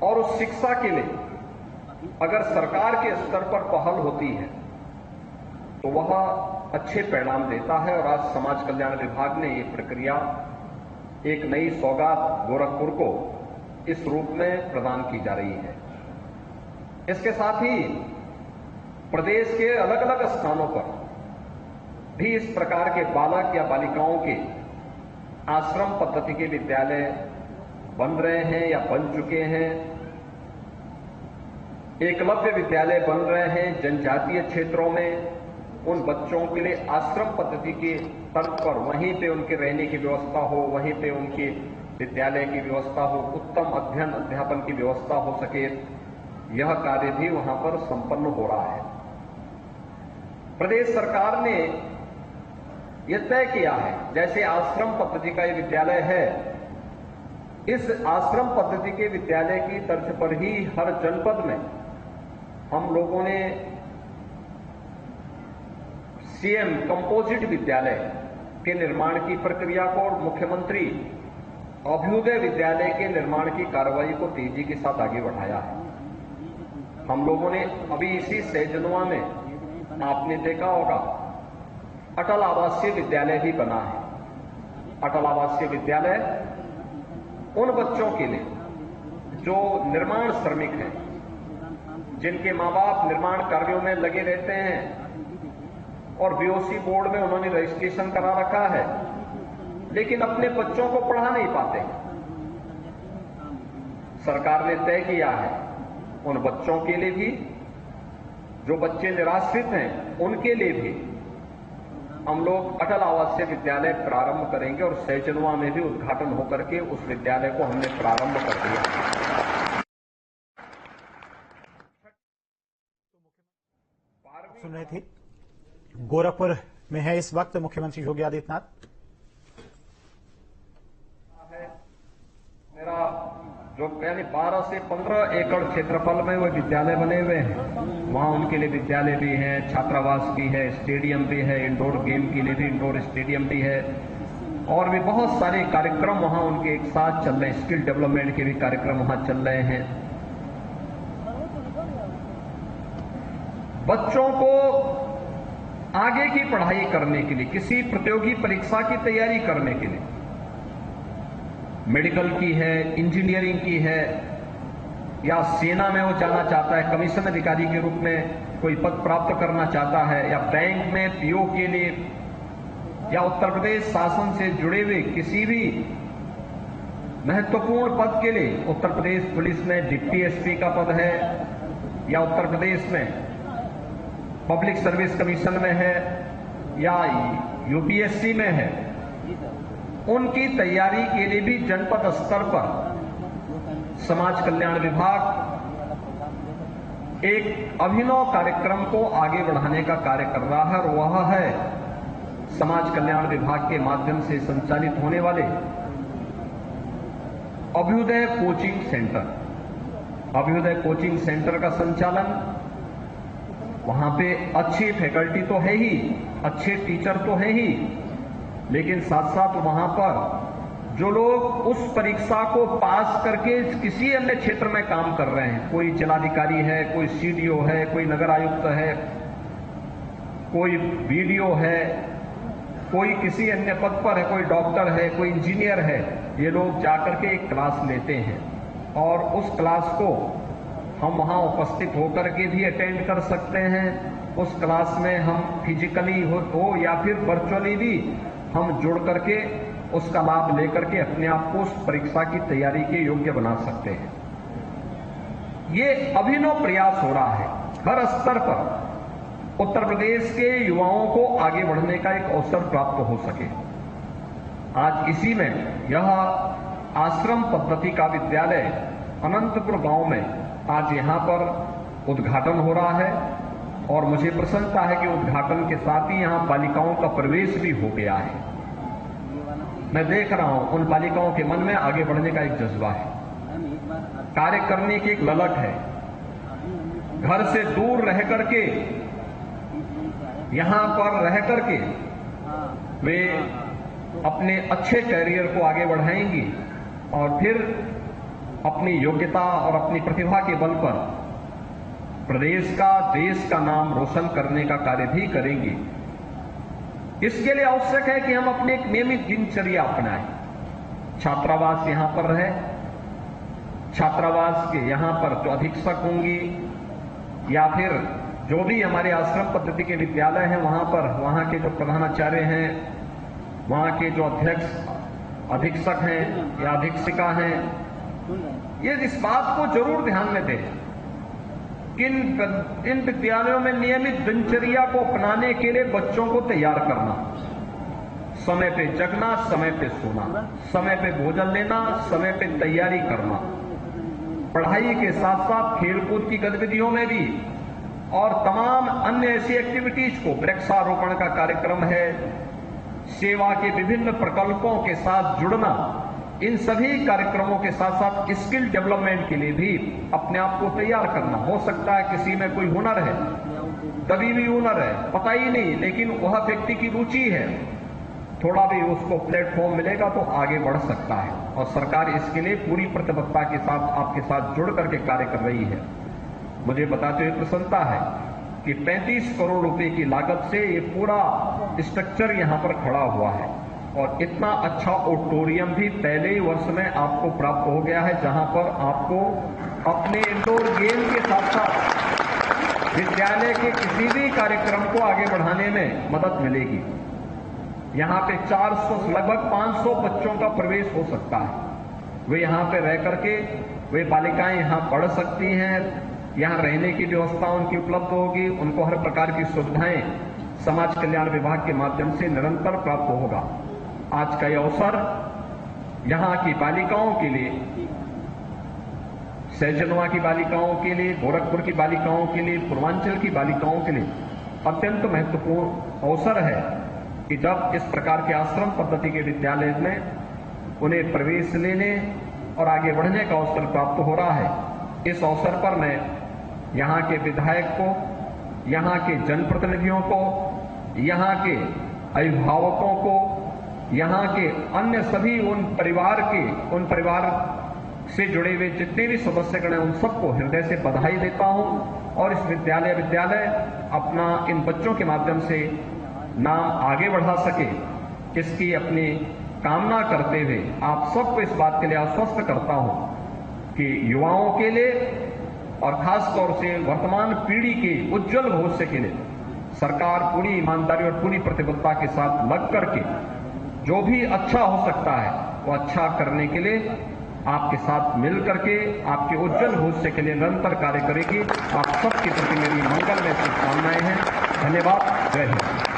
और उस शिक्षा के लिए अगर सरकार के स्तर पर पहल होती है तो वह अच्छे परिणाम देता है। और आज समाज कल्याण विभाग ने ये प्रक्रिया एक नई सौगात गोरखपुर को इस रूप में प्रदान की जा रही है। इसके साथ ही प्रदेश के अलग अलग स्थानों पर भी इस प्रकार के बालक या बालिकाओं के आश्रम पद्धति के विद्यालय बन रहे हैं या बन चुके हैं। एकलव्य विद्यालय बन रहे हैं जनजातीय क्षेत्रों में। उन बच्चों के लिए आश्रम पद्धति के तर्ज पर वहीं पे उनके रहने की व्यवस्था हो, वहीं पे उनके विद्यालय की व्यवस्था हो, उत्तम अध्ययन अध्यापन की व्यवस्था हो सके, यह कार्य भी वहां पर संपन्न हो रहा है। प्रदेश सरकार ने यह तय किया है, जैसे आश्रम पद्धति का ये विद्यालय है, इस आश्रम पद्धति के विद्यालय की तर्ज पर ही हर जनपद में हम लोगों ने सीएम कंपोजिट विद्यालय के निर्माण की प्रक्रिया को और मुख्यमंत्री अभ्युदय विद्यालय के निर्माण की कार्रवाई को तेजी के साथ आगे बढ़ाया है। हम लोगों ने अभी इसी सैजनवा में आपने देखा होगा अटल आवासीय विद्यालय भी बना है। अटल आवासीय विद्यालय उन बच्चों के लिए जो निर्माण श्रमिक हैं, जिनके मां बाप निर्माण कार्यों में लगे रहते हैं और बीओसी बोर्ड में उन्होंने रजिस्ट्रेशन करा रखा है, लेकिन अपने बच्चों को पढ़ा नहीं पाते। सरकार ने तय किया है उन बच्चों के लिए भी, जो बच्चे निराश्रित हैं उनके लिए भी हम लोग अटल आवासीय विद्यालय प्रारंभ करेंगे और सैजनवा में भी उद्घाटन होकर के उस विद्यालय को हमने प्रारंभ कर दिया। सुन रहे थे, गोरखपुर में है इस वक्त मुख्यमंत्री योगी आदित्यनाथ। मेरा जो यानी 12 से 15 एकड़ क्षेत्रफल में वो विद्यालय बने हुए हैं, वहां उनके लिए विद्यालय भी है, छात्रावास भी है, स्टेडियम भी है, इंडोर गेम के लिए भी इंडोर स्टेडियम भी है, और भी बहुत सारे कार्यक्रम वहां उनके एक साथ चल रहे हैं। स्किल डेवलपमेंट के भी कार्यक्रम वहां चल रहे हैं। बच्चों को आगे की पढ़ाई करने के लिए, किसी प्रतियोगी परीक्षा की तैयारी करने के लिए, मेडिकल की है, इंजीनियरिंग की है, या सेना में वो जाना चाहता है, कमीशन अधिकारी के रूप में कोई पद प्राप्त करना चाहता है, या बैंक में पीओ के लिए, या उत्तर प्रदेश शासन से जुड़े हुए किसी भी महत्वपूर्ण पद के लिए, उत्तर प्रदेश पुलिस में डिप्टी एसपी का पद है, या उत्तर प्रदेश में पब्लिक सर्विस कमीशन में है, या यूपीएससी में है, उनकी तैयारी के लिए भी जनपद स्तर पर समाज कल्याण विभाग एक अभिनव कार्यक्रम को आगे बढ़ाने का कार्य कर रहा है, और वह है समाज कल्याण विभाग के माध्यम से संचालित होने वाले Abhyudaya coaching centre. Abhyudaya coaching centre का संचालन, वहां पे अच्छी फैकल्टी तो है ही, अच्छे टीचर तो है ही, लेकिन साथ साथ वहां पर जो लोग उस परीक्षा को पास करके किसी अन्य क्षेत्र में काम कर रहे हैं, कोई जिलाधिकारी है, कोई सीडीओ है, कोई नगर आयुक्त है, कोई बीडीओ है, कोई किसी अन्य पद पर है, कोई डॉक्टर है, कोई इंजीनियर है, ये लोग जाकर के एक क्लास लेते हैं और उस क्लास को हम वहां उपस्थित होकर के भी अटेंड कर सकते हैं। उस क्लास में हम फिजिकली हो या फिर वर्चुअली भी हम जुड़ करके उसका लाभ लेकर के अपने आप को उस परीक्षा की तैयारी के योग्य बना सकते हैं। ये अभिनव प्रयास हो रहा है हर स्तर पर, उत्तर प्रदेश के युवाओं को आगे बढ़ने का एक अवसर प्राप्त हो सके। आज इसी में यह आश्रम पद्धति का विद्यालय अनंतपुर गांव में आज यहां पर उद्घाटन हो रहा है, और मुझे प्रसन्नता है कि उद्घाटन के साथ ही यहां बालिकाओं का प्रवेश भी हो गया है। मैं देख रहा हूं उन बालिकाओं के मन में आगे बढ़ने का एक जज्बा है, कार्य करने की एक ललक है। घर से दूर रह करके, यहां पर रह करके वे अपने अच्छे कैरियर को आगे बढ़ाएंगी और फिर अपनी योग्यता और अपनी प्रतिभा के बल पर प्रदेश का, देश का नाम रोशन करने का कार्य भी करेंगे। इसके लिए आवश्यक है कि हम अपने एक नियमित दिनचर्या अपनाएं। छात्रावास यहां पर रहे, छात्रावास के यहां पर जो अधीक्षक होंगी या फिर जो भी हमारे आश्रम पद्धति के विद्यालय हैं वहां पर वहां के जो प्रधानाचार्य हैं, वहां के जो अधीक्षक हैं या अधीक्षिका हैं, ये इस बात को जरूर ध्यान में दें कि इन विद्यालयों में नियमित दिनचर्या को अपनाने के लिए बच्चों को तैयार करना, समय पे जगना, समय पे सोना, समय पे भोजन लेना, समय पे तैयारी करना, पढ़ाई के साथ साथ खेलकूद की गतिविधियों में भी और तमाम अन्य ऐसी एक्टिविटीज को, वृक्षारोपण का कार्यक्रम है, सेवा के विभिन्न प्रकल्पों के साथ जुड़ना, इन सभी कार्यक्रमों के साथ साथ स्किल डेवलपमेंट के लिए भी अपने आप को तैयार करना। हो सकता है किसी में कोई हुनर है, कभी भी हुनर है, पता ही नहीं, लेकिन वह व्यक्ति की रुचि है, थोड़ा भी उसको प्लेटफॉर्म मिलेगा तो आगे बढ़ सकता है और सरकार इसके लिए पूरी प्रतिबद्धता के साथ आपके साथ जुड़ करके कार्य कर रही है। मुझे बताते हुए प्रसन्नता है कि 35 करोड़ रुपए की लागत से ये पूरा स्ट्रक्चर यहां पर खड़ा हुआ है और इतना अच्छा ऑडिटोरियम भी पहले ही वर्ष में आपको प्राप्त हो गया है, जहां पर आपको अपने इंडोर गेम के साथ साथ विद्यालय के किसी भी कार्यक्रम को आगे बढ़ाने में मदद मिलेगी। यहां पे 400 लगभग 500 बच्चों का प्रवेश हो सकता है। वे यहां पे रह करके वे बालिकाएं यहां पढ़ सकती हैं, यहां रहने की व्यवस्था उनकी उपलब्ध होगी, उनको हर प्रकार की सुविधाएं समाज कल्याण विभाग के माध्यम से निरंतर प्राप्त होगा। आज का यह अवसर यहां की बालिकाओं के लिए, सहजनवा की बालिकाओं के लिए, गोरखपुर की बालिकाओं के लिए, पूर्वांचल की बालिकाओं के लिए अत्यंत महत्वपूर्ण अवसर है कि जब इस प्रकार के आश्रम पद्धति के विद्यालय में उन्हें प्रवेश लेने और आगे बढ़ने का अवसर प्राप्त हो रहा है। इस अवसर पर मैं यहां के विधायक को, यहां के जनप्रतिनिधियों को, यहां के अभिभावकों को, यहां के अन्य सभी उन परिवार से जुड़े हुए जितने भी सदस्यगण हैं उन सबको हृदय से बधाई देता हूं और इस विद्यालय अपना इन बच्चों के माध्यम से नाम आगे बढ़ा सके, इसकी अपनी कामना करते हुए आप सबको इस बात के लिए आश्वस्त करता हूं कि युवाओं के लिए और खास तौर से वर्तमान पीढ़ी के उज्जवल भविष्य के लिए सरकार पूरी ईमानदारी और पूरी प्रतिबद्धता के साथ लग करके जो भी अच्छा हो सकता है वो अच्छा करने के लिए आपके साथ मिल करके आपके उज्जवल भविष्य के लिए निरंतर कार्य करेगी। आप सबके प्रति मेरी मंगलमय शुभकामनाएं हैं। धन्यवाद। जय हिंद।